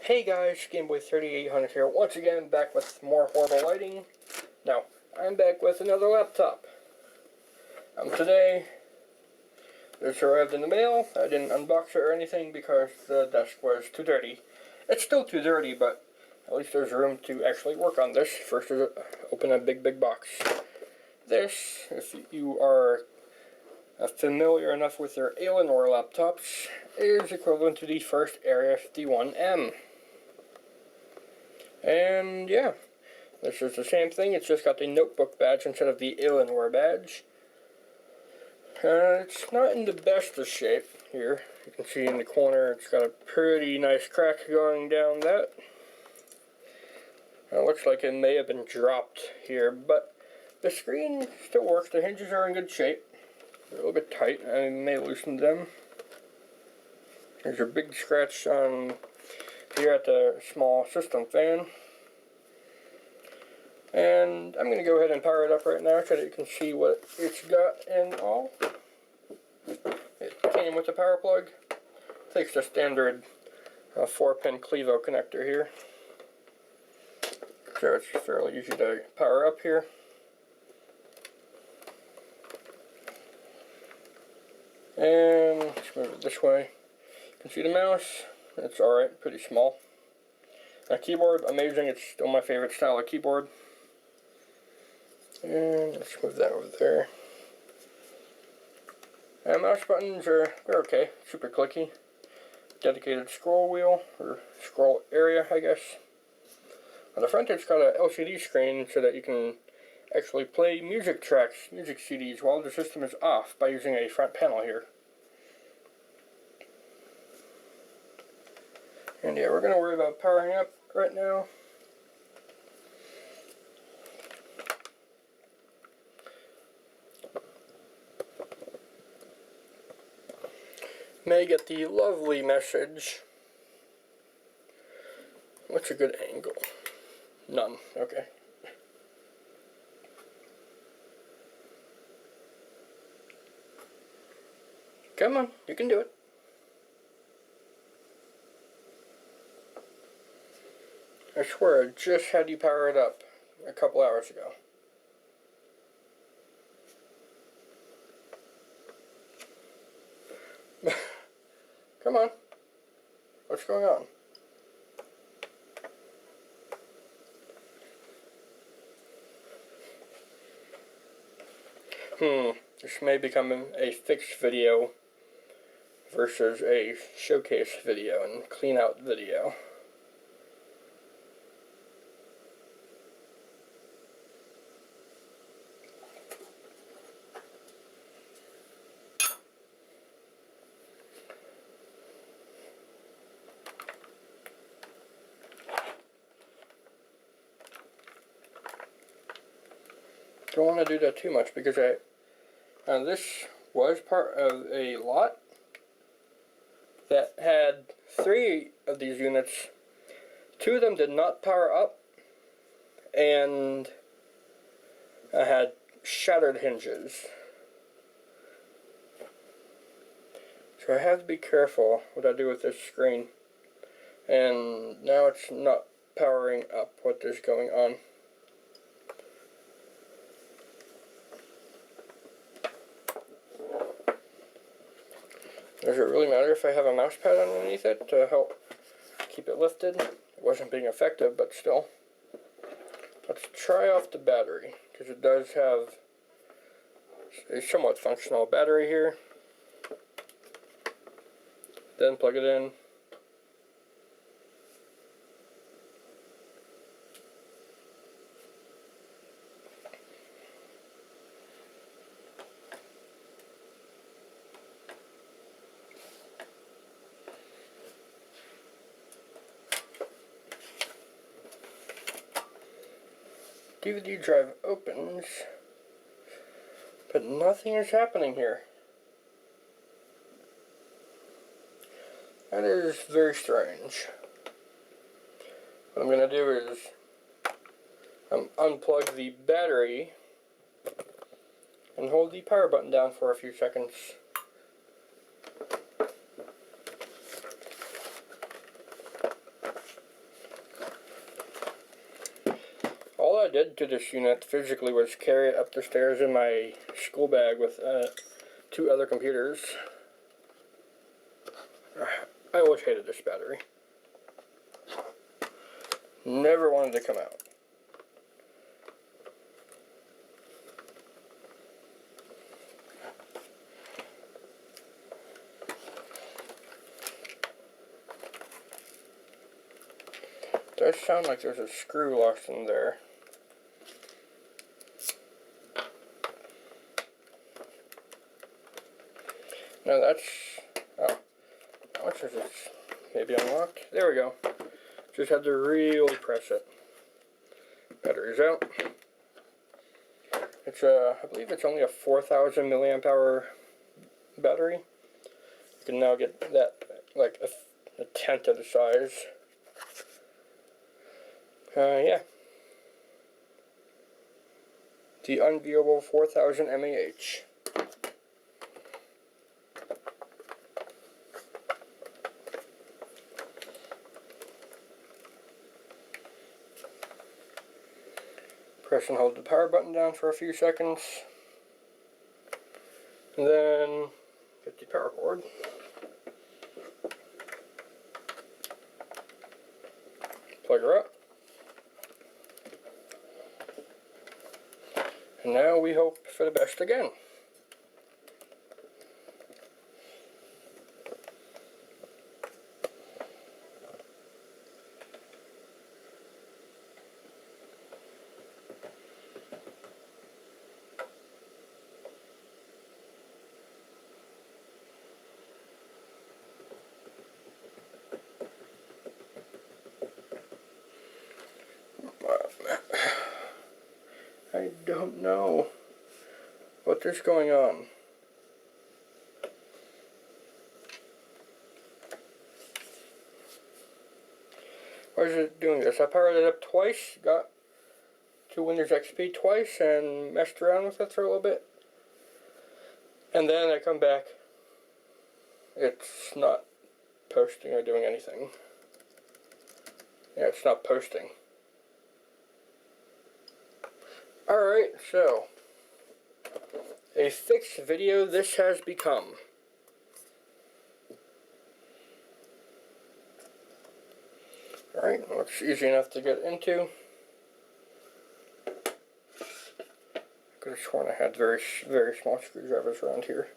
Hey guys, Gameboy 3800 here, once again back with more horrible lighting. Now, I'm back with another laptop. Today, this arrived in the mail. I didn't unbox it or anything because the desk was too dirty. It's still too dirty, but at least there's room to actually work on this. First, open a big box. This, if you are familiar enough with their Alienware laptops, is equivalent to the first Area 51M. And yeah, this is the same thing, it's just got the notebook badge instead of the Alienware badge. It's not in the best of shape here. You can see in the corner it's got a pretty nice crack going down that. It looks like it may have been dropped here, but the screen still works. The hinges are in good shape. They're a little bit tight. I may loosen them. There's a big scratch on here at the small system fan. And I'm going to go ahead and power it up right now so that you can see what it's got and all. It came with a power plug. Takes the standard 4-pin Clevo connector here. So it's fairly easy to power up here. And let's move it this way. You can see the mouse. It's alright, pretty small. A keyboard, amazing. It's still my favorite style of keyboard. And let's move that over there. And mouse buttons they're okay, super clicky. Dedicated scroll wheel, or scroll area, I guess. On the front it's got a LCD screen so that you can actually play music tracks, music CDs, while the system is off by using a front panel here. And yeah, we're going to worry about powering up right now. May get the lovely message. What's a good angle? None. Okay. Come on, you can do it. I swear I just had you power it up a couple hours ago. Come on. What's going on? This may become a fixed video versus a showcase video and clean out video. Don't want to do that too much because this was part of a lot that had 3 of these units. 2 of them did not power up, and I had shattered hinges. So I have to be careful what I do with this screen. And now it's not powering up. What is going on? Does it really matter if I have a mouse pad underneath it to help keep it lifted? It wasn't being effective, but still. Let's try off the battery, because it does have a somewhat functional battery here. Then plug it in. DVD drive opens, but nothing is happening here. That is very strange. What I'm going to do is unplug the battery and hold the power button down for a few seconds. all I did to this unit physically was carry it up the stairs in my school bag with 2 other computers. I always hated this battery. Never wanted to come out. Does sound like there's a screw lost in there. No, that's... oh. Watch this. It's maybe unlocked. There we go. Just had to really press it. Battery's out. It's I believe it's only a 4,000 milliamp hour battery. You can now get that like a tenth of the size. Yeah. The unviewable 4,000 mAh. Press and hold the power button down for a few seconds. And then get the power cord. Plug her up. And now we hope for the best again. I don't know what is going on. Why is it doing this? I powered it up twice, got to Windows XP twice, and messed around with it for a little bit. And then I come back. It's not posting or doing anything. Yeah, it's not posting. Alright, so a fixed video this has become. Alright, well, it's easy enough to get into. I could have sworn I had very small screwdrivers around here.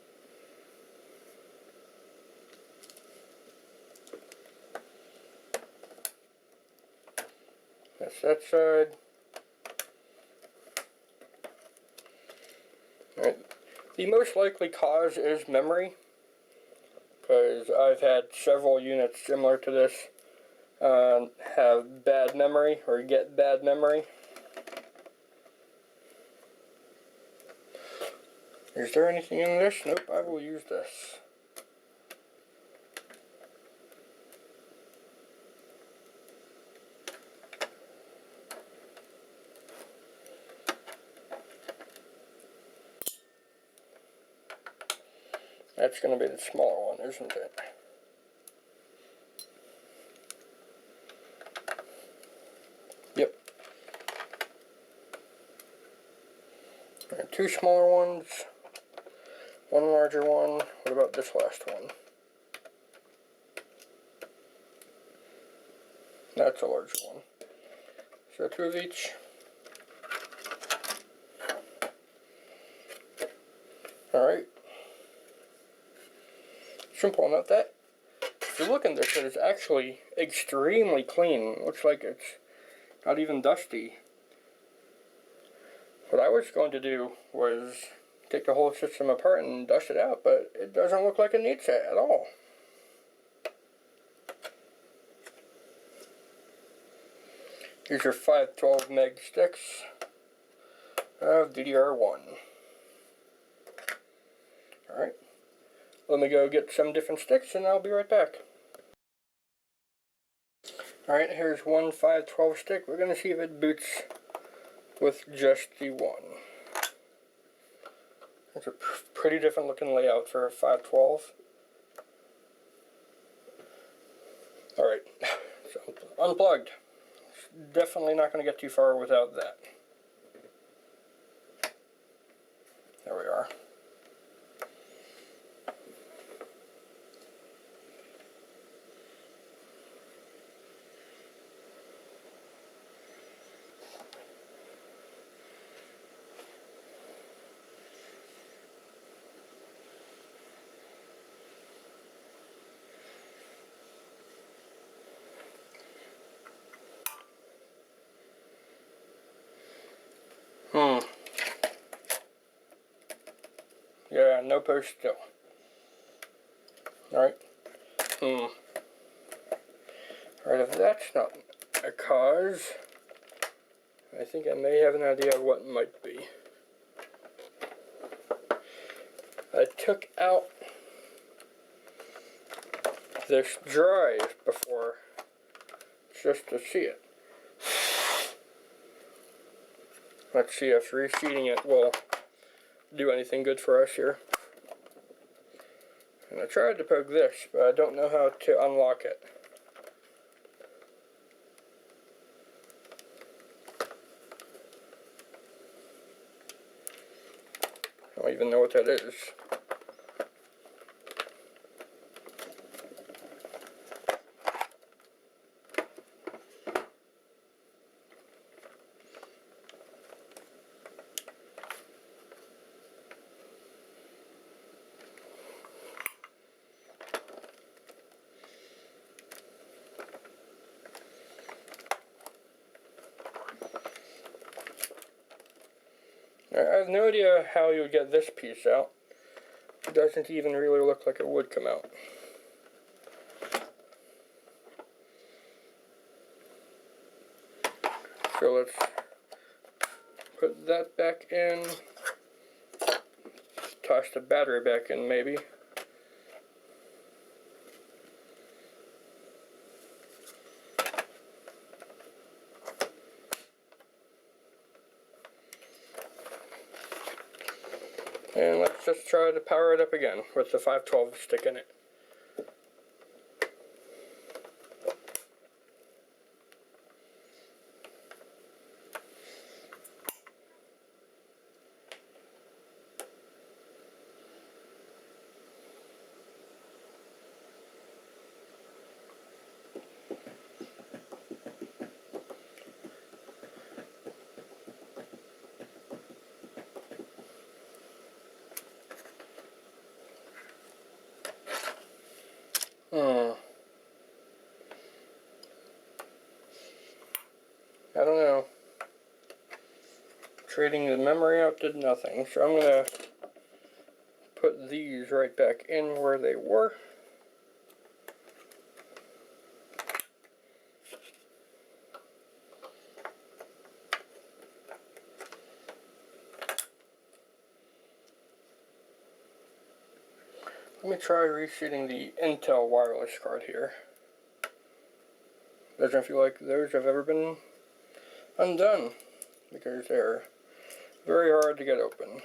That's that side. Alright. The most likely cause is memory, because I've had several units similar to this have bad memory or get bad memory. Is there anything in this? Nope, I will use this. That's going to be the smaller one, isn't it? Yep. Right, 2 smaller ones, 1 larger one. What about this last one? That's a larger one. So 2 of each. Alright. Simple enough. That, if you look in this, it is actually extremely clean. It looks like it's not even dusty. What I was going to do was take the whole system apart and dust it out, but it doesn't look like it needs it at all. Here's your 512 meg sticks of DDR1. Alright. Let me go get some different sticks and I'll be right back. Alright, here's one 512 stick. We're going to see if it boots with just the one. It's a pretty different looking layout for a 512. Alright, so unplugged. Definitely not going to get too far without that. no post still. Alright. Alright, if that's not a cause, I think I may have an idea of what it might be. I took out this drive before just to see it. Let's see if reseating it will do anything good for us here. And I tried to poke this, but I don't know how to unlock it. I don't even know what that is. I have no idea how you would get this piece out. It doesn't even really look like it would come out. So let's put that back in. Toss the battery back in maybe. And let's just try to power it up again with the 512 stick in it. I don't know. Trading the memory out did nothing, so I'm gonna put these right back in where they were. Let me try reseating the Intel wireless card here. Doesn't feel like those have ever been undone because they're very hard to get open.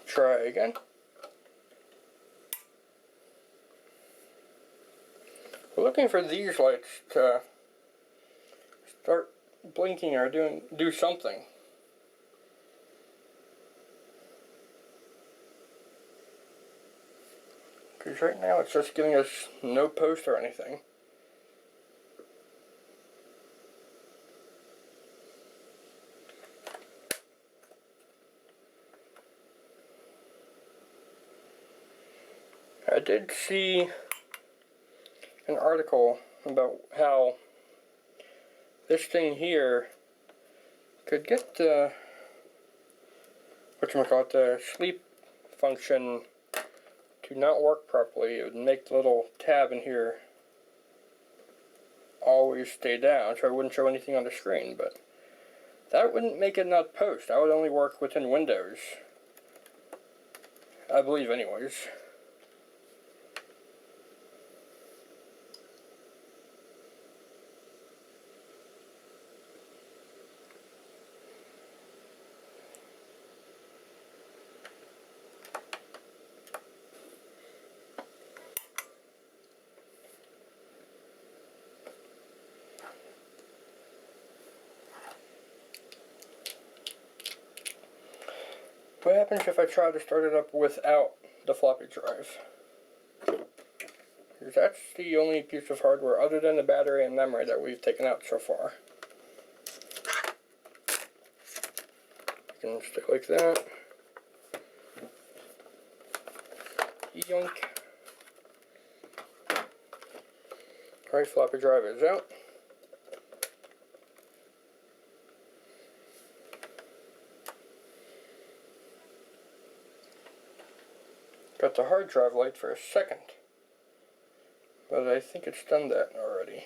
Try again. We're looking for these lights to start blinking or do something. Because right now it's just giving us no post or anything. I did see an article about how this thing here could get the the sleep function to not work properly. It would make the little tab in here always stay down, so it wouldn't show anything on the screen, but that wouldn't make it not post. That would only work within Windows, I believe anyways. What happens if I try to start it up without the floppy drive? because that's the only piece of hardware other than the battery and memory that we've taken out so far. You can stick like that. Yoink. Alright, floppy drive is out. Got the hard drive light for a second, but I think it's done that already.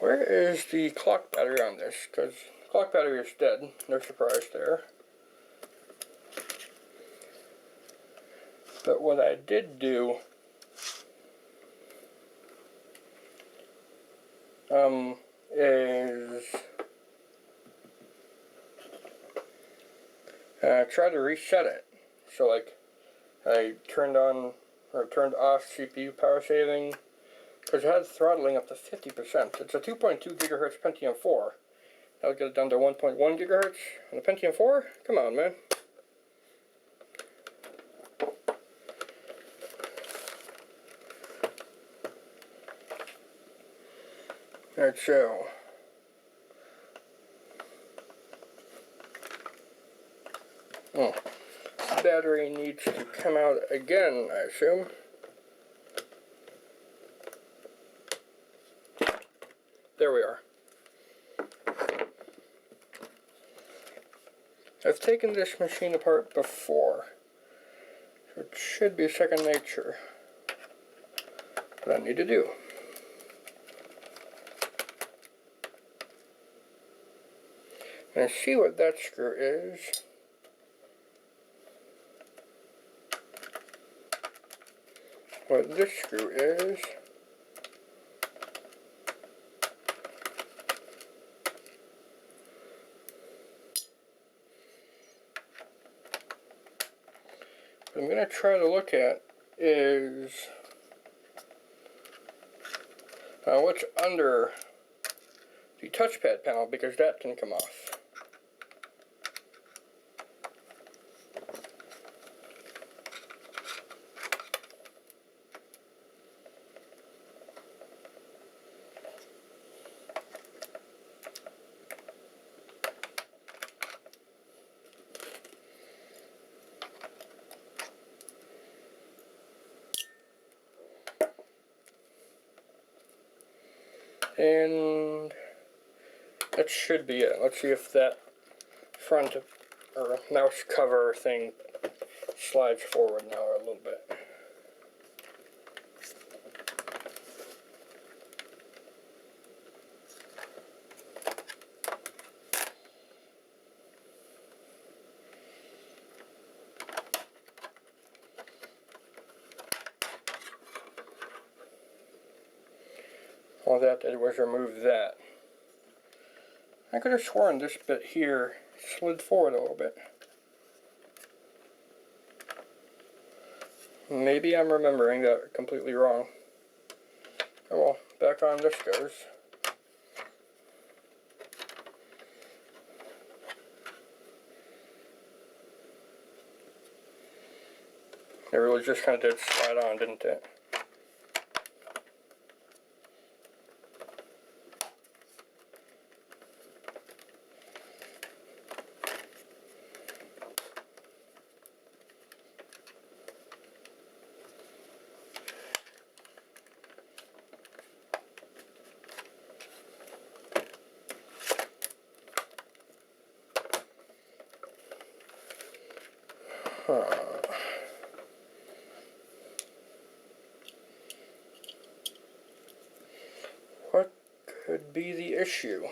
Where is the clock battery on this? Because clock battery is dead, no surprise there. But what I did do is try to reset it. So like I turned on or turned off CPU power saving because it has throttling up to 50%. It's a 2.2 gigahertz Pentium 4. I'll get it down to 1.1 gigahertz on the Pentium 4. Come on, man. Alright, so battery needs to come out again, I assume. There we are. I've taken this machine apart before, so it should be second nature. What I need to do. And see what that screw is. What this screw is. What I'm going to try to look at is what's under the touchpad panel, because that can come off. And that should be it. Let's see if that front or mouse cover thing slides forward now a little bit. All that did was remove that. I could have sworn this bit here slid forward a little bit. Maybe I'm remembering that completely wrong. Oh well, back on this goes. It really just kind of did slide on, didn't it? What could be the issue?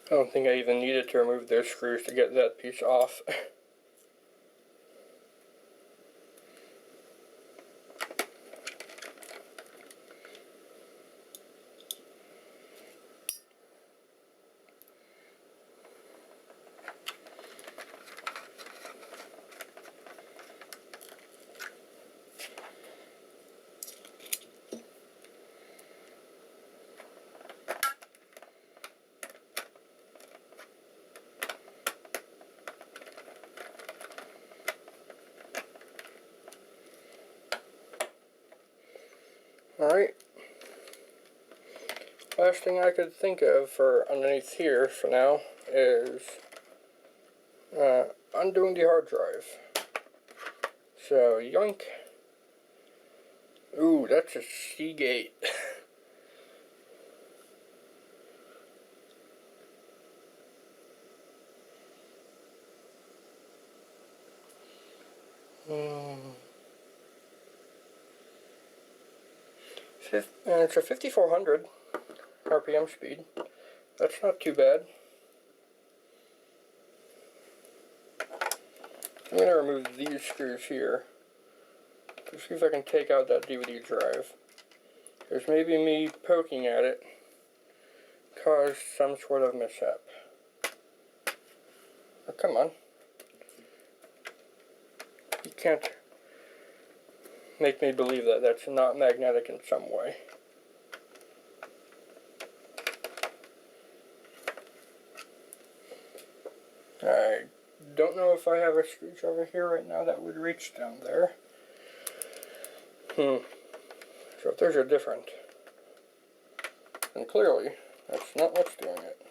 I don't think I even needed to remove those screws to get that piece off. Alright. Last thing I could think of for underneath here for now is undoing the hard drive. So, yoink. Ooh, that's a Seagate. It's a 5400 RPM speed. That's not too bad. I'm going to remove these screws here to see if I can take out that DVD drive. There's maybe me poking at it caused some sort of mishap. Oh, come on. You can't make me believe that that's not magnetic in some way. I don't know if I have a screwdriver here right now that would reach down there. So if there's a different, then clearly that's not what's doing it.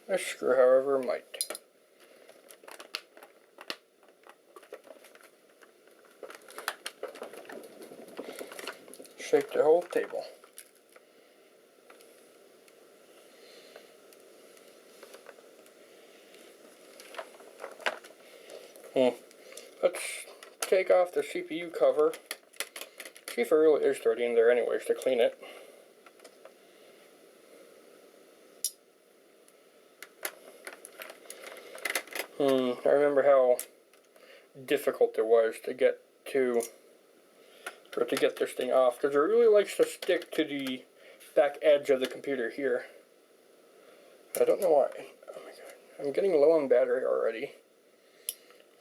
This screw, however, might. Shake the whole table. Let's take off the CPU cover. See if it really is dirty in there anyways to clean it. I remember how difficult it was to get this thing off, because it really likes to stick to the back edge of the computer here. I don't know why. Oh my god, I'm getting low on battery already.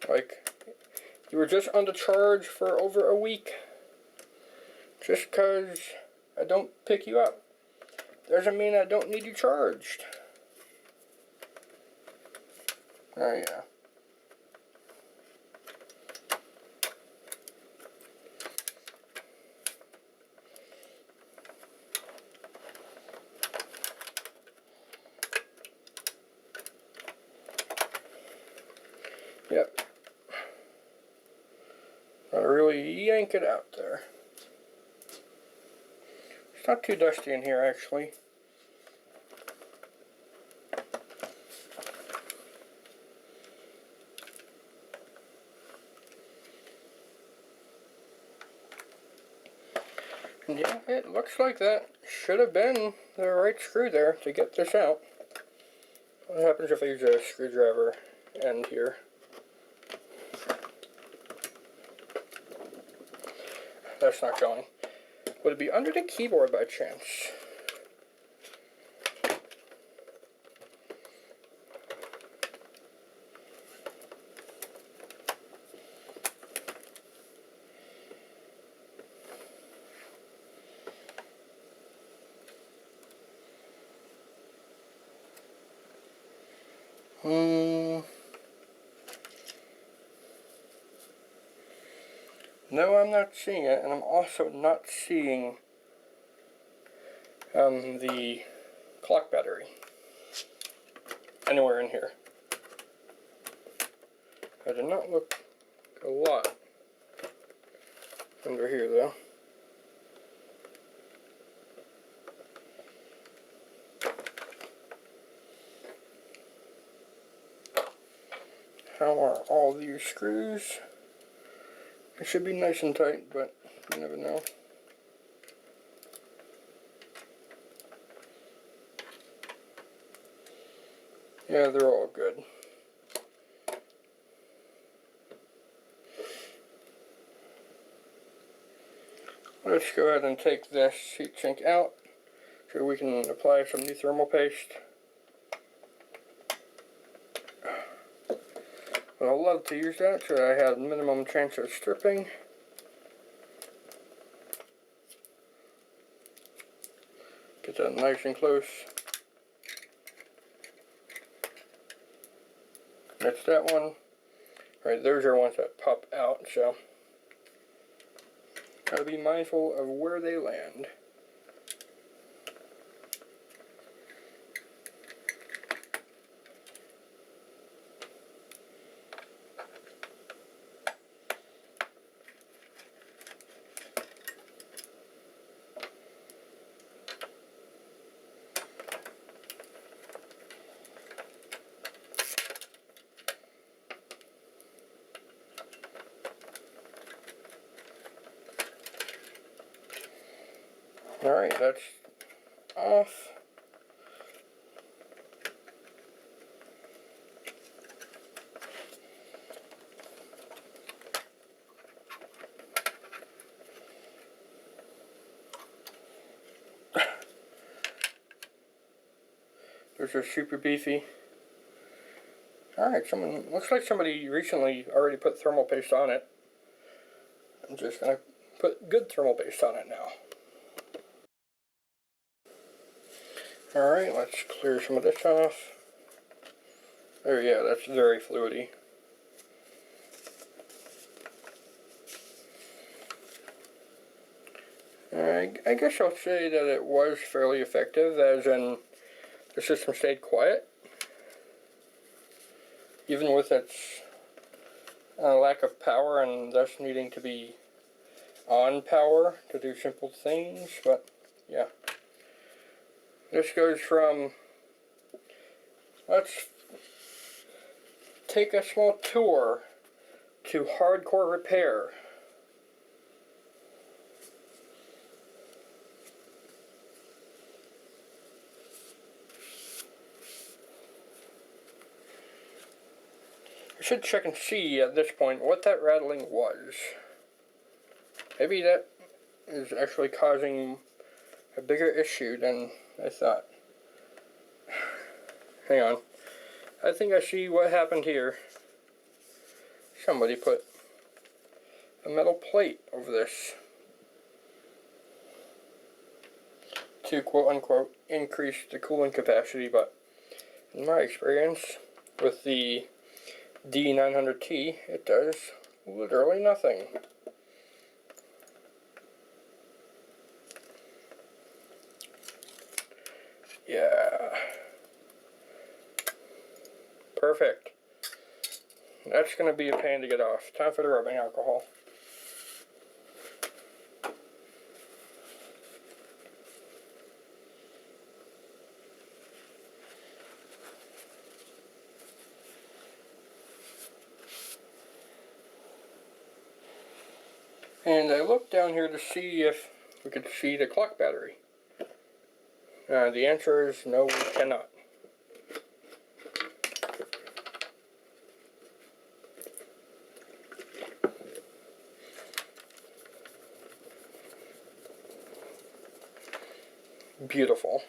Like, you were just on the charge for over a week. Just because I don't pick you up doesn't mean I don't need you charged. Oh yeah. Yep. Gotta really yank it out there. It's not too dusty in here, actually. Yeah, it looks like that should have been the right screw there to get this out. What happens if I use a screwdriver end here? That's not going. Would it be under the keyboard by chance? No, I'm not seeing it, and I'm also not seeing the clock battery anywhere in here. I did not look a lot under here, though. How are all these screws? It should be nice and tight, but you never know. Yeah, they're all good. Let's go ahead and take this heatsink out so we can apply some new thermal paste. But I love to use that so I have minimum chance of stripping. Get that nice and close. That's that one. Right, those are ones that pop out, so Gotta be mindful of where they land. Alright, that's off. Those are super beefy. Alright, looks like somebody recently already put thermal paste on it. I'm just gonna put good thermal paste on it now. Alright, let's clear some of this off. Oh yeah, that's very fluidy. I guess I'll say that it was fairly effective, as in the system stayed quiet, even with its lack of power and thus needing to be on power to do simple things. But yeah, this goes from, let's take a small tour, to hardcore repair. I should check and see at this point what that rattling was. Maybe that is actually causing a bigger issue than I thought. Hang on. I think I see what happened here. Somebody put a metal plate over this to quote-unquote increase the cooling capacity, but in my experience with the D900T, it does literally nothing. Yeah. Perfect. That's going to be a pain to get off. Time for the rubbing alcohol. And I looked down here to see if we could see the clock battery. The answer is no, we cannot. Beautiful.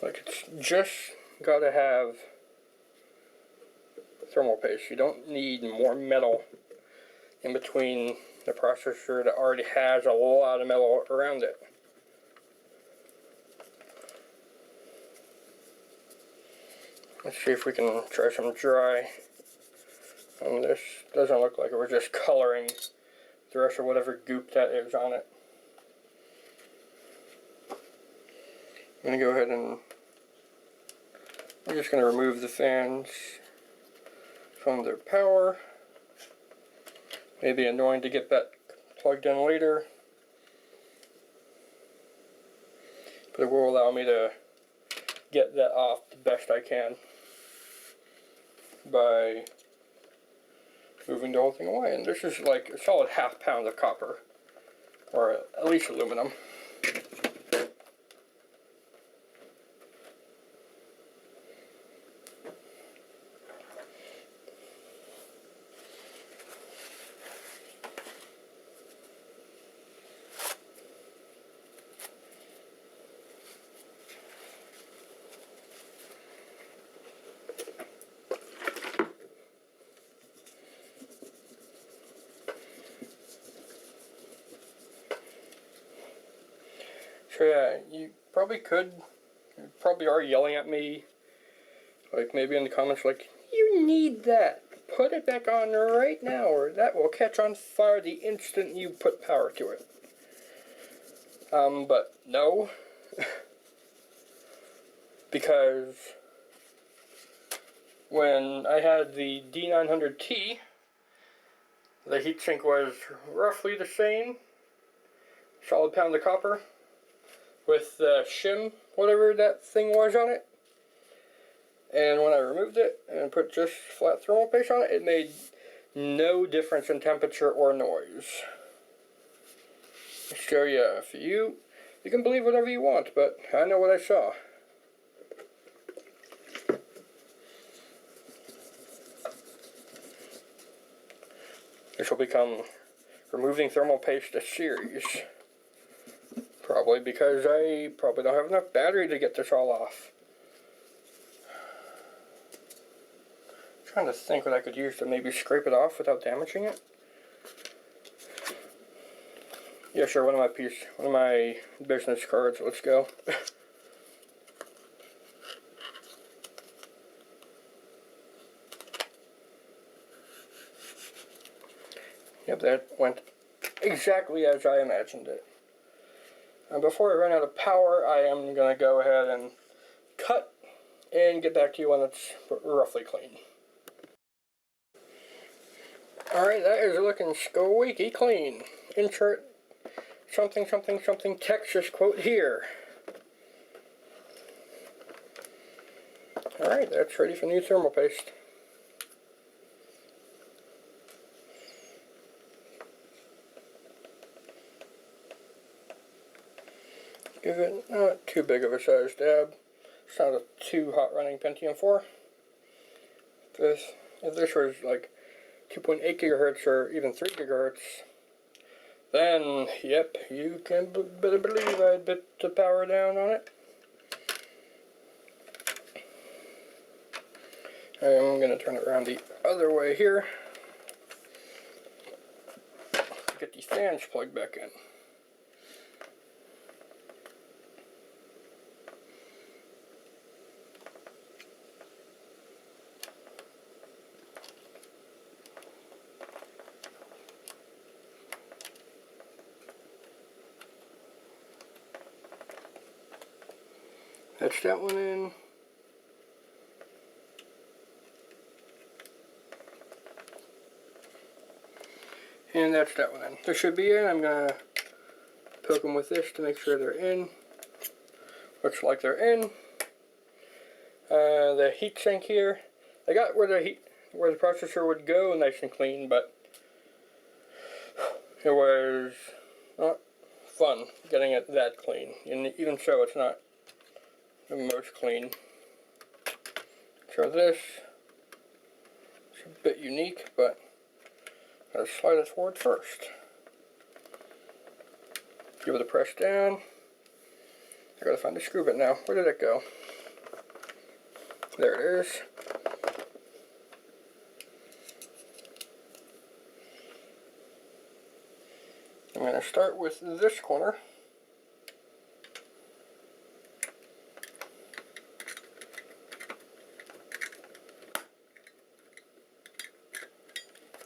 Like, it's just gotta have thermal paste. You don't need more metal in between the processor that already has a lot of metal around it. Let's see if we can try some dry on this. Doesn't look like it. We're just coloring the rest of whatever goop that is on it. I'm going to go ahead and I'm just going to remove the fans from their power. Maybe annoying to get that plugged in later, but it will allow me to get that off the best I can by moving the whole thing away. And this is like a solid ½ pound of copper, or at least aluminum. So yeah, you probably are yelling at me, like maybe in the comments like, you need that. put it back on right now, or that will catch on fire the instant you put power to it. But no, because when I had the D900T, the heatsink was roughly the same, solid pound of copper, with the shim, whatever that thing was on it. And when I removed it and put just flat thermal paste on it, it made no difference in temperature or noise. So yeah, if you can believe whatever you want, but I know what I saw. This will become removing thermal paste a series. Probably because I probably don't have enough battery to get this all off. Trying to think what I could use to maybe scrape it off without damaging it. Yeah, sure, one of my business cards, let's go. Yep, that went exactly as I imagined it. And before I run out of power, I am going to go ahead and cut and get back to you when it's roughly clean. Alright, that is looking squeaky clean. Insert something something something Texas quote here. Alright, that's ready for new thermal paste. Give it not too big of a size dab. It's not a too hot running Pentium 4. If this was like 2.8 gigahertz or even 3 gigahertz, then yep, you can better believe I'd put the power down on it. I'm going to turn it around the other way here. Get these fans plugged back in. That's that one in. And that's that one in. They should be in. I'm going to poke them with this to make sure they're in. Looks like they're in. The heat sink here, I got where the processor would go nice and clean, but it was not fun getting it that clean. And even so, it's not the most clean. So this is a bit unique, but gotta slide it forward first. Give it a press down. I gotta find the screw bit now. Where did it go? There it is. I'm gonna start with this corner.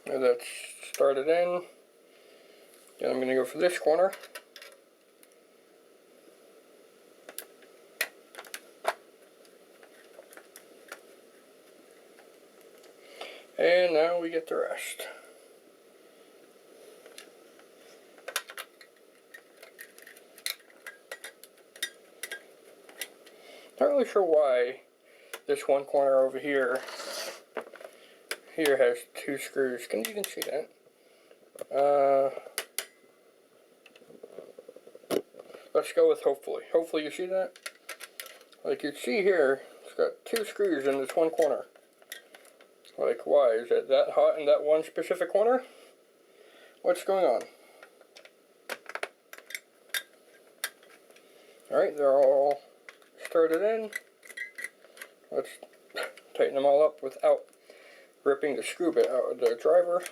And that's started in. Then I'm going to go for this corner. And now we get the rest. Not really sure why this one corner over here has two screws. Can you even see that? Let's go with hopefully. Hopefully you see that? Like you see here, it's got two screws in this one corner. Like, why? Is it that hot in that one specific corner? What's going on? Alright, they're all started in. Let's tighten them all up without ripping the screw bit out of the driver.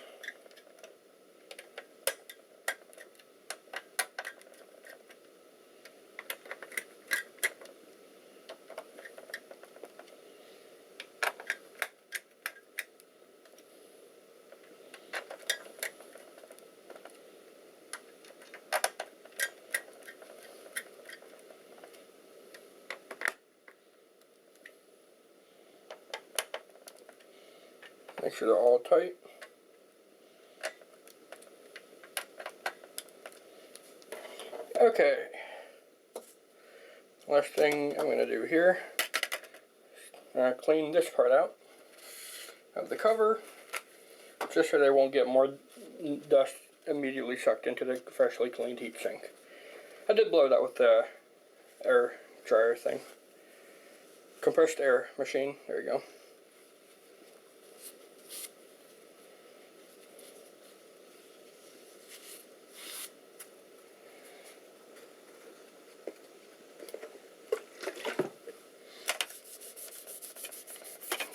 Make sure they're all tight. Okay. Last thing I'm going to do here, clean this part out of the cover, just so they won't get more dust immediately sucked into the freshly cleaned heatsink. I did blow that with the air dryer thing. Compressed air machine, there you go.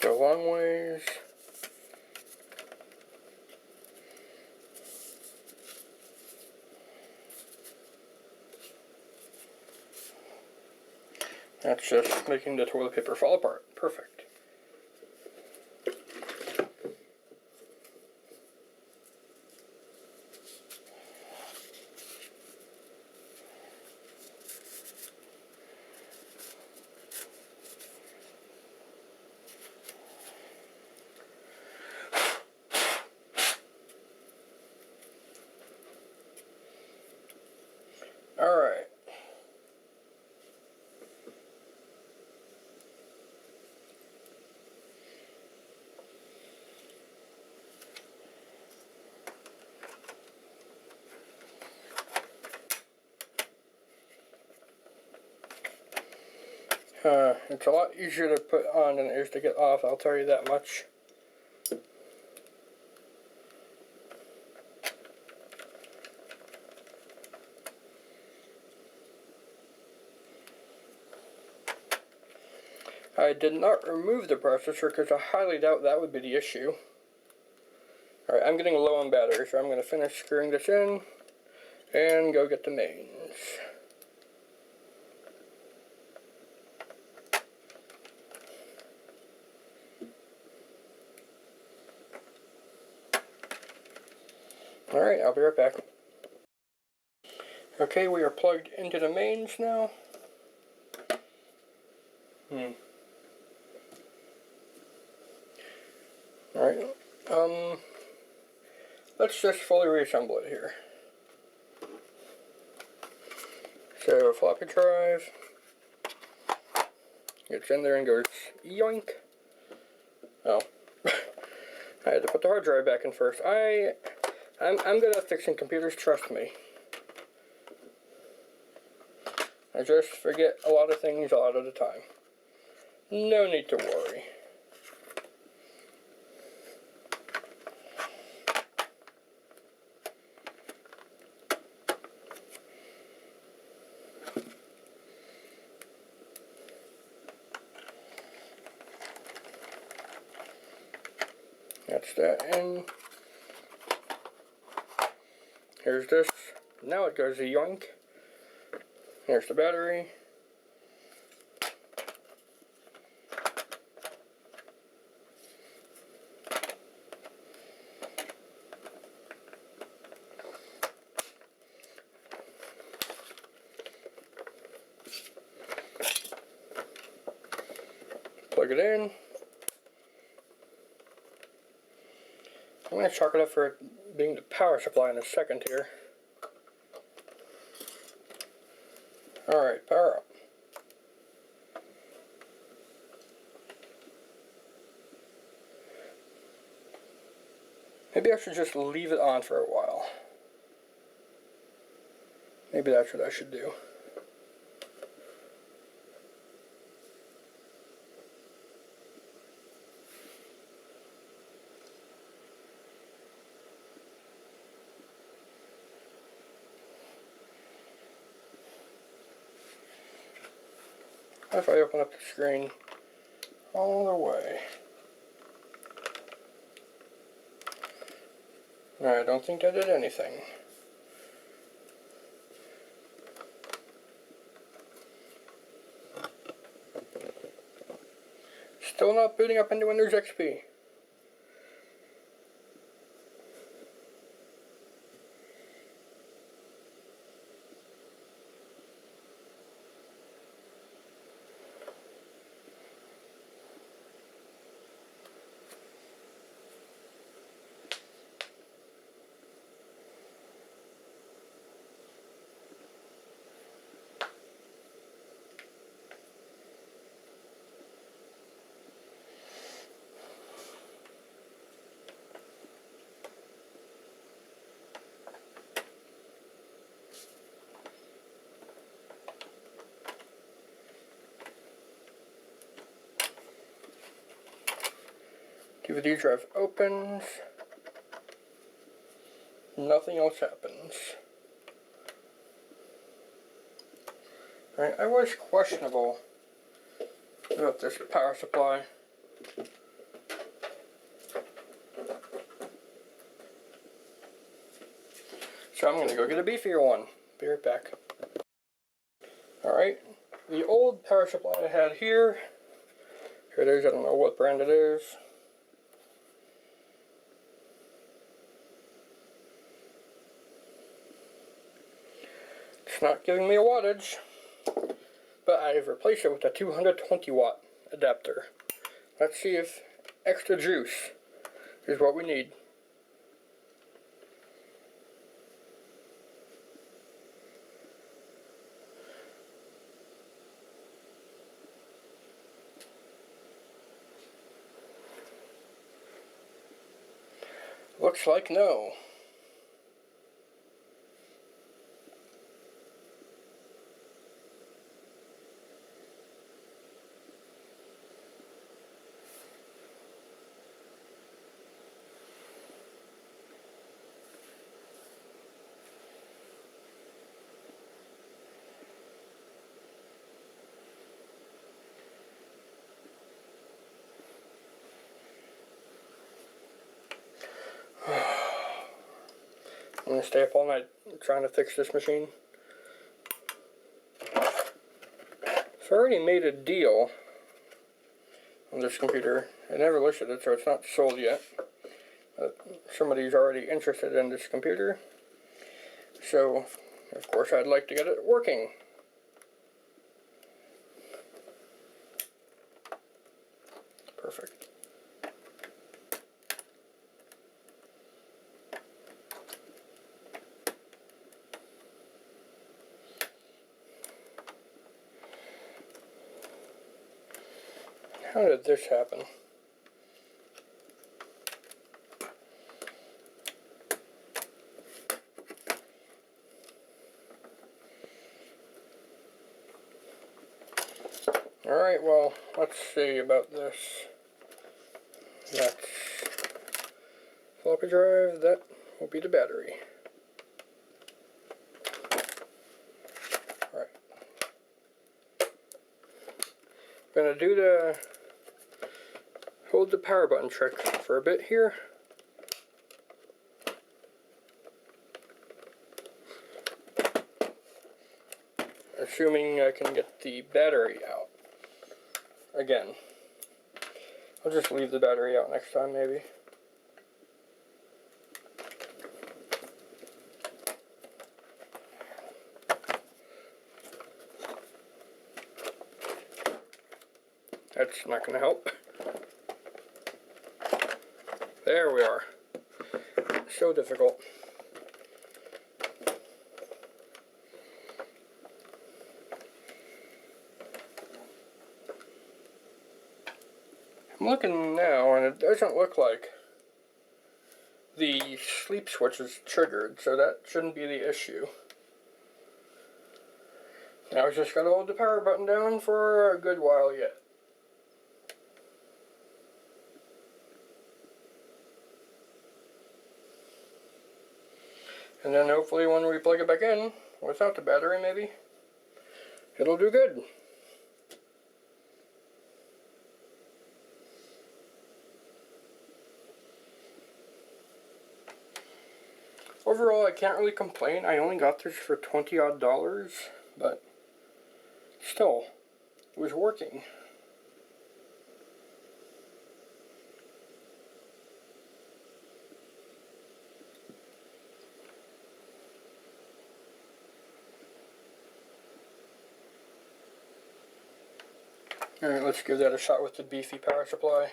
Go a long ways. That's just making the toilet paper fall apart. Perfect. Alright. It's a lot easier to put on than it is to get off, I'll tell you that much. I did not remove the processor because I highly doubt that would be the issue. Alright, I'm getting low on battery, so I'm going to finish screwing this in and go get the mains. Alright, I'll be right back. Okay, we are plugged into the mains now. Alright, let's just fully reassemble it here. So, floppy drive gets in there and goes yoink. Oh, I had to put the hard drive back in first. I'm good at fixing computers, trust me. I just forget a lot of things a lot of the time. No need to worry. That's that in. Here's this. Now it goes a yoink. Here's the battery. Plug it in. I'm going to chalk it up for it being the power supply in a second here. Alright, power up. Maybe I should just leave it on for a while. Maybe that's what I should do. What if I open up the screen all the way? I don't think I did anything. Still not booting up into Windows XP. DVD drive opens. Nothing else happens. Right, I was questionable about this power supply. So I'm going to go get a beefier one. Be right back. Alright, the old power supply I had here it is, I don't know what brand it is. It's not giving me a wattage, but I've replaced it with a 220 watt adapter. Let's see if extra juice is what we need. Looks like no. I'm going to stay up all night trying to fix this machine. So I already made a deal on this computer. I never listed it, so it's not sold yet. But somebody's already interested in this computer. So, of course, I'd like to get it working. Perfect. How did this happen? Alright, well, let's see about this. That's floppy drive, that will be the battery. Alright. I'm gonna do the hold the power button trick for a bit here. Assuming I can get the battery out. Again. I'll just leave the battery out next time, maybe. That's not going to help. There we are. So difficult. I'm looking now, and it doesn't look like the sleep switch is triggered, so that shouldn't be the issue. Now I just gotta hold the power button down for a good while yet. And then hopefully when we plug it back in, without the battery maybe, it'll do good. Overall, I can't really complain. I only got this for $20 odd, but still, it was working. Alright, let's give that a shot with the beefy power supply.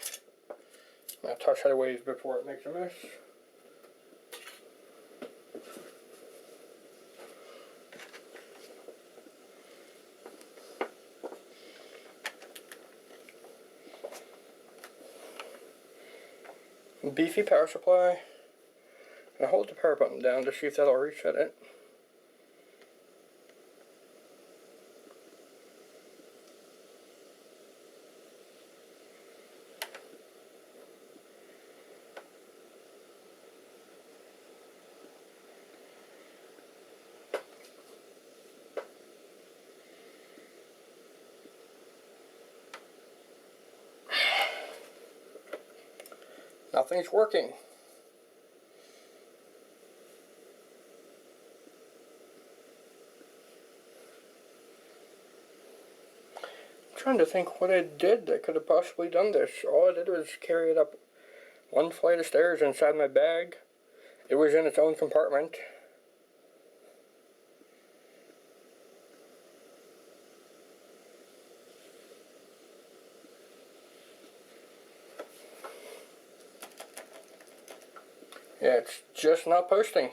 I'll touch how it weighs before it makes a mess. Beefy power supply. And hold the power button down to see if that'll reset it. Nothing's working. I'm trying to think what I did that could have possibly done this. All I did was carry it up one flight of stairs inside my bag. It was in its own compartment. Yeah, it's just not posting.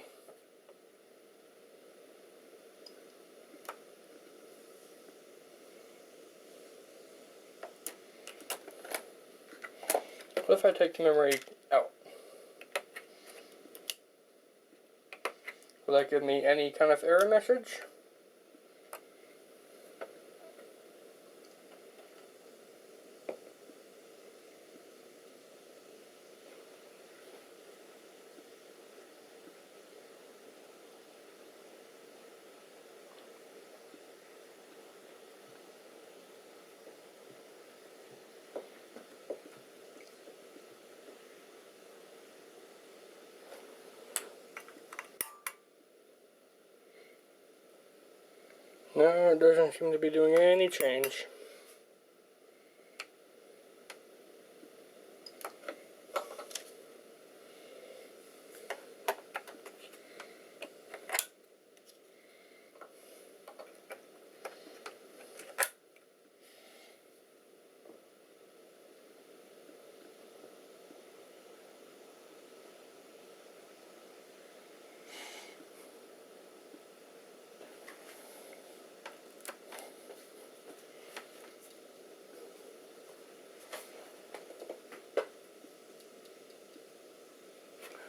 What if I take the memory out? Will that give me any kind of error message? No, it doesn't seem to be doing any change.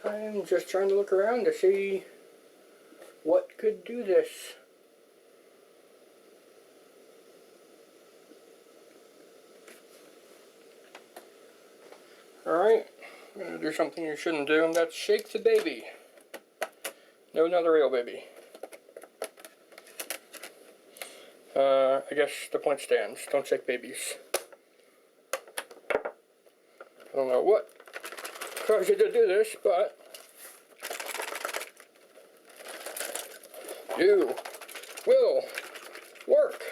I'm just trying to look around to see what could do this. Alright, I'm going to do something you shouldn't do, and that's shake the baby. No, not a real baby. I guess the point stands. Don't shake babies. I don't know what caused you to do this, but you will work.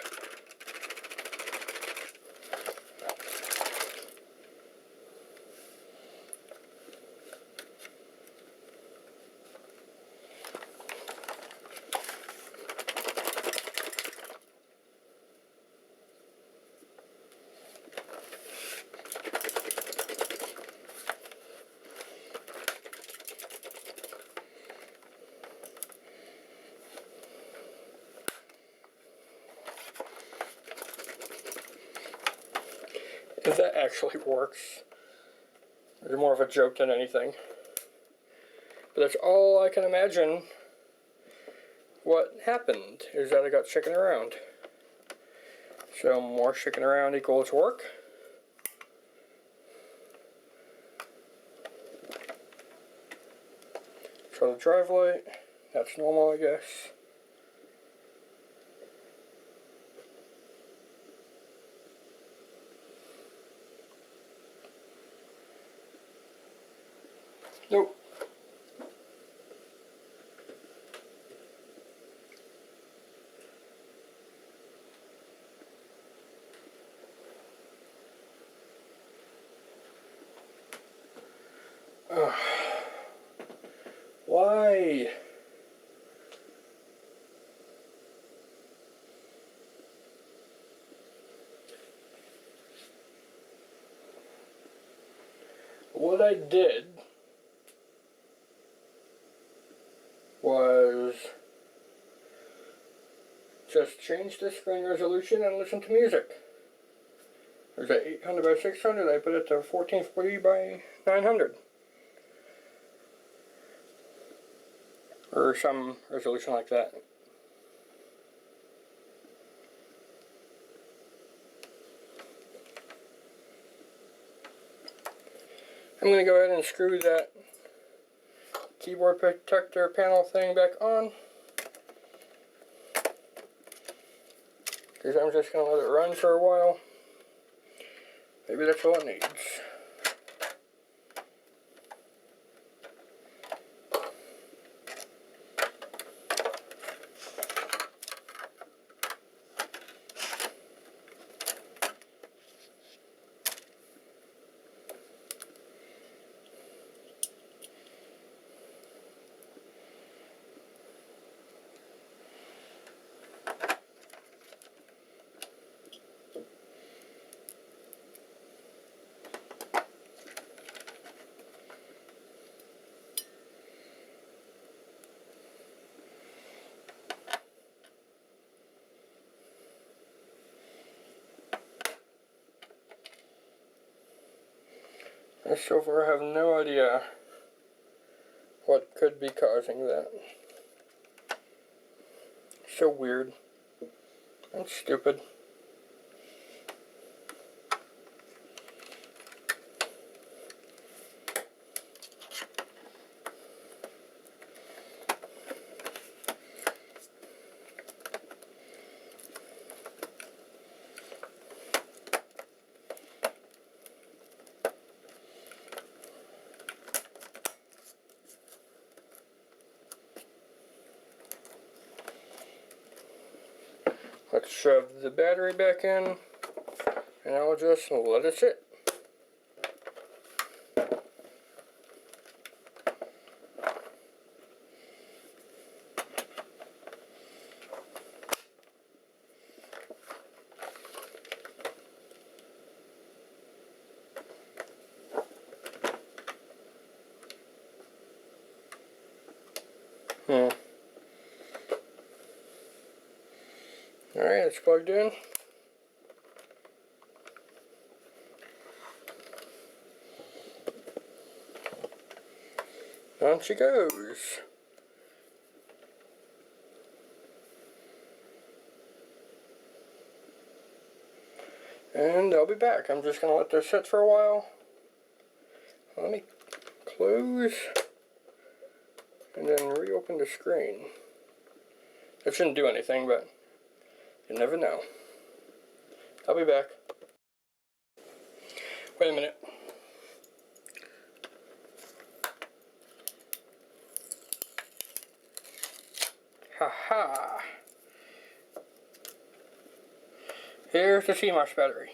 If that actually works. It's more of a joke than anything. But that's all I can imagine what happened, is that I got shaken around. So more shaking around equals work. So the drive light, that's normal, I guess. Nope. Why? What I did was just change the screen resolution and listen to music. There's an 800 by 600, I put it to 1440 by 900. Or some resolution like that. I'm going to go ahead and screw that keyboard protector panel thing back on. Because I'm just going to let it run for a while. Maybe that's all it needs. And so far I have no idea what could be causing that. So weird and stupid. Let's shove the battery back in, and I'll just let it sit. Alright, it's plugged in. On she goes. And I'll be back. I'm just going to let this sit for a while. Let me close and then reopen the screen. It shouldn't do anything, but you never know. I'll be back. Wait a minute. Haha. Here's the CMOS battery.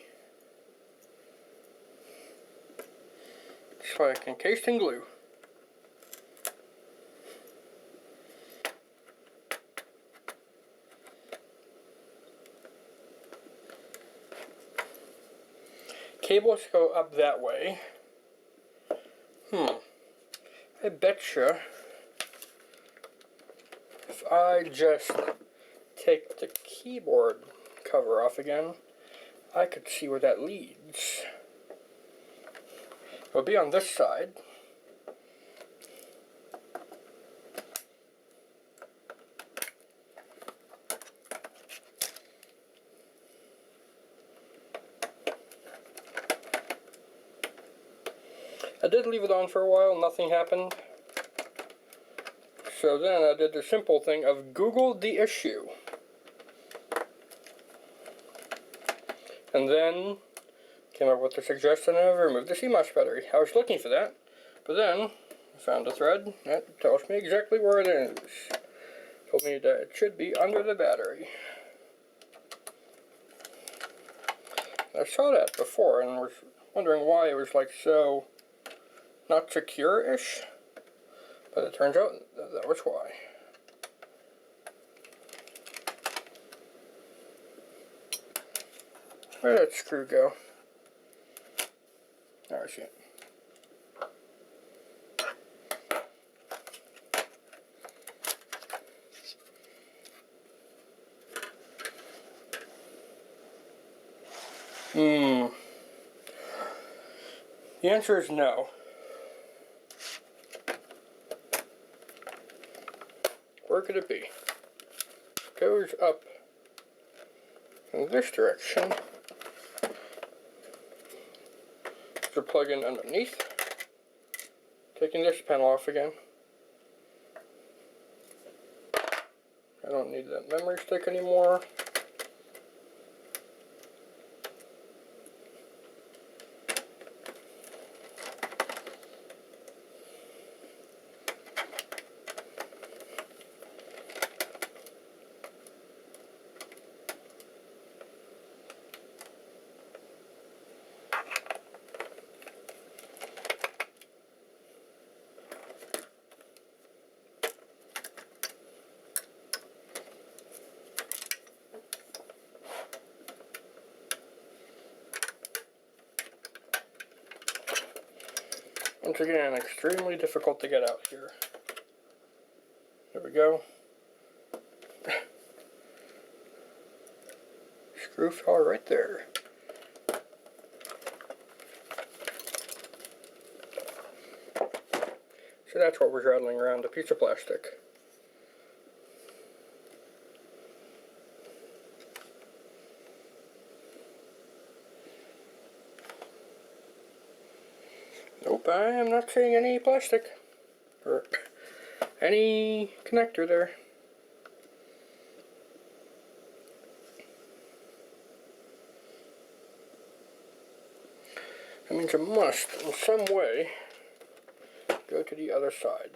It's like encased in glue. Cables go up that way. I betcha if I just take the keyboard cover off again, I could see where that leads. It'll be on this side. I did leave it on for a while, nothing happened. So then I did the simple thing of Googled the issue. And then came up with the suggestion of remove the CMOS battery. I was looking for that, but then I found a thread that tells me exactly where it is. Told me that it should be under the battery. I saw that before and was wondering why it was like so not secure-ish, but it turns out that was why. Where did that screw go? There, I see it. The answer is no. Where could it be? It goes up in this direction. To plug in underneath. Taking this panel off again. I don't need that memory stick anymore. Once again, extremely difficult to get out here. There we go. Screw fell right there. So that's what was rattling around, the piece of plastic. Nope, I am not seeing any plastic. Or any connector there. That means I must, in some way, go to the other side.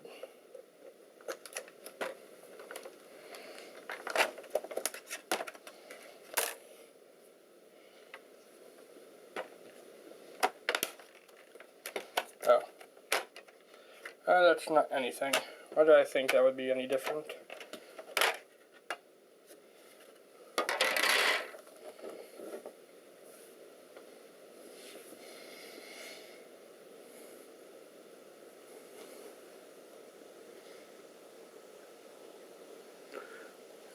Oh. That's not anything. Why did I think that would be any different?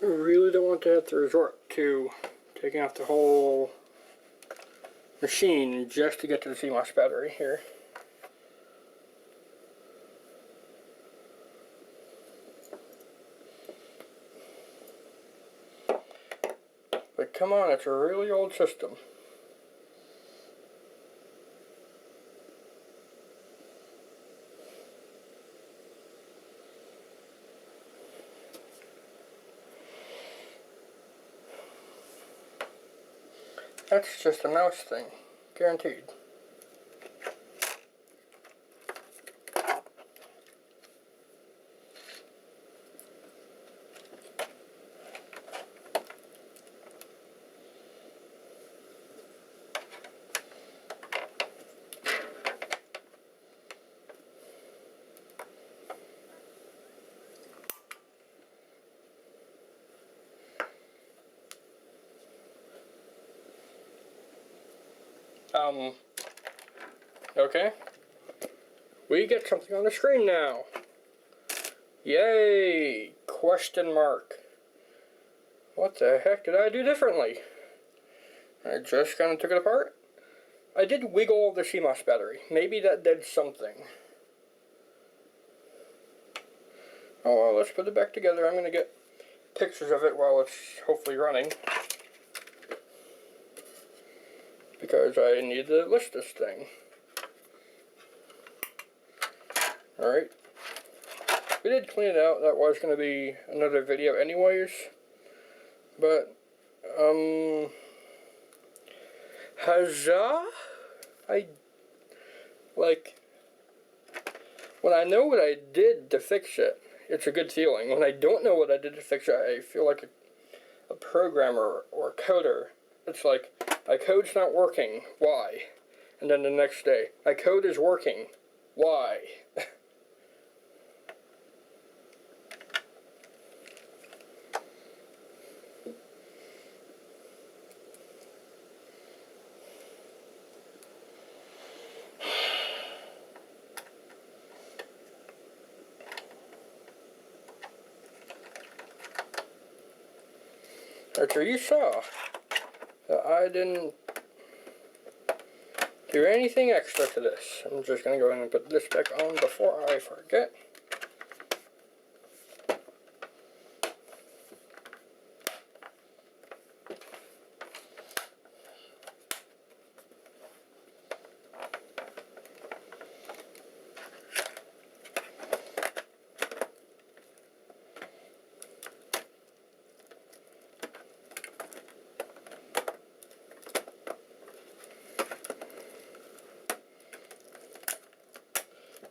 I really don't want to have to resort to taking off the whole machine just to get to the CMOS battery here. But come on, it's a really old system. That's just a mouse thing, guaranteed. Okay. We get something on the screen now. Yay! Question mark. What the heck did I do differently? I just kind of took it apart. I did wiggle the CMOS battery. Maybe that did something. Oh well, let's put it back together. I'm going to get pictures of it while it's hopefully running. Because I need to list this thing. Alright. We did clean it out. That was going to be another video anyways. But, huzzah! When I know what I did to fix it, it's a good feeling. When I don't know what I did to fix it, I feel like a programmer or a coder. It's like, my code's not working, why? And then the next day, my code is working, why? So you saw that I didn't do anything extra to this. I'm just going to go ahead and put this back on before I forget.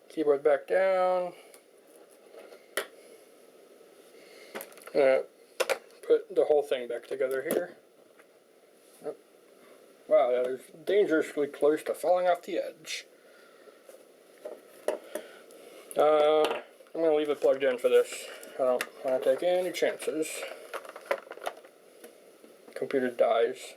Keyboard back down. Put the whole thing back together here. Yep. Wow, that is dangerously close to falling off the edge. I'm going to leave it plugged in for this. I don't want to take any chances. Computer dies.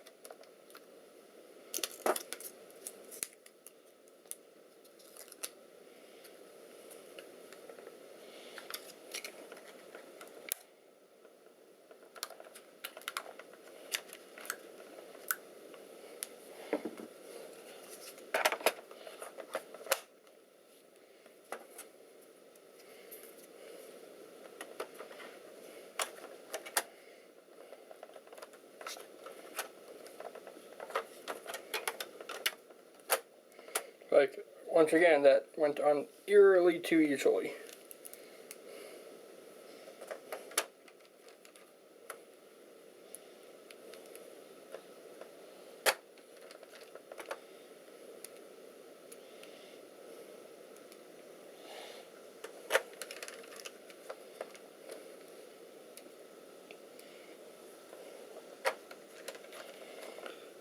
Like, once again, that went on eerily too easily.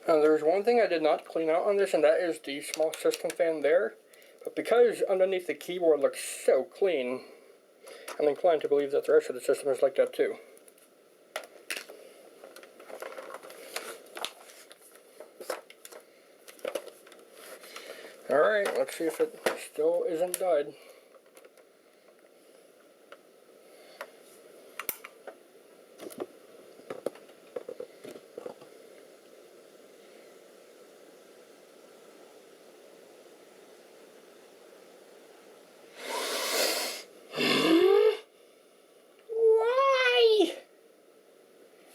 There's one thing I did not clean out on this, and that is the small system fan there. But because underneath the keyboard looks so clean, I'm inclined to believe that the rest of the system is like that too. Alright, let's see if it still isn't dyed. Why?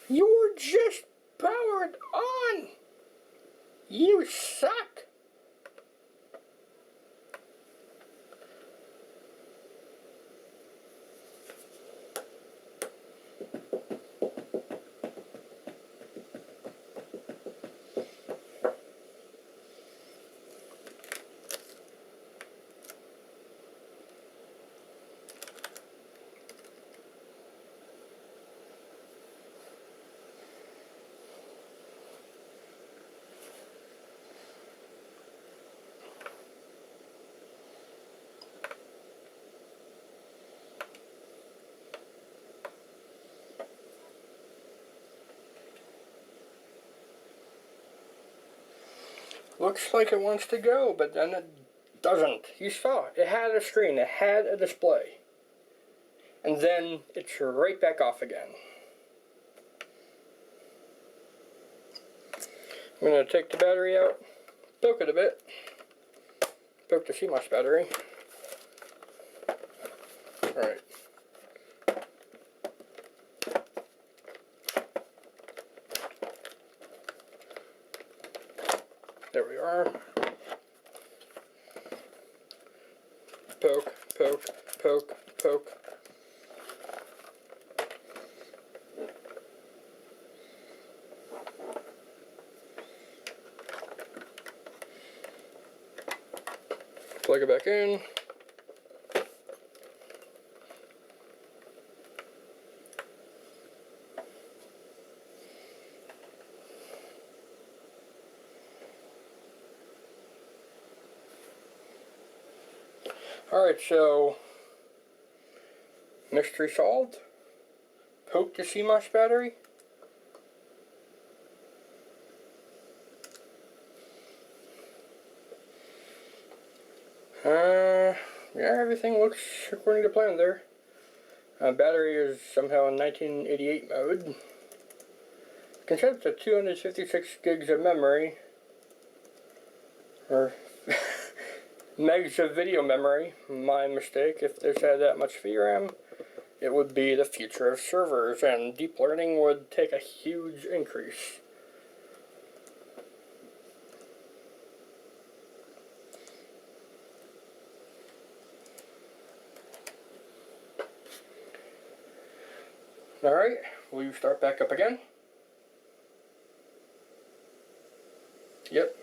You were just powered on! You suck! Looks like it wants to go, but then it doesn't. You saw it. It had a screen. It had a display. And then it's right back off again. I'm going to take the battery out, poke it a bit, poke the CMOS battery. Alright. There we are. Poke, poke, poke, poke. Plug it back in. Alright, so mystery solved. Poke the CMOS battery. Yeah, everything looks according to plan there. Battery is somehow in 1988 mode. Consists of 256 gigs of memory, or megs of video memory. My mistake. If this had that much VRAM, it would be the future of servers, and deep learning would take a huge increase. Alright, will you start back up again? Yep.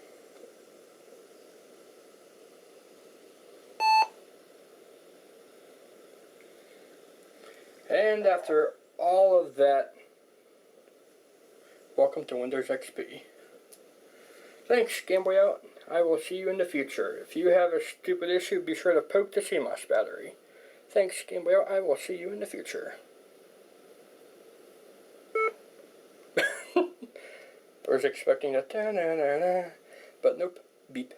And after all of that, welcome to Windows XP. Thanks, Game Boy Out. I will see you in the future. If you have a stupid issue, be sure to poke the CMOS battery. Thanks, Game Boy Out. I will see you in the future. I was expecting a ta-na-na-na, but nope, beep.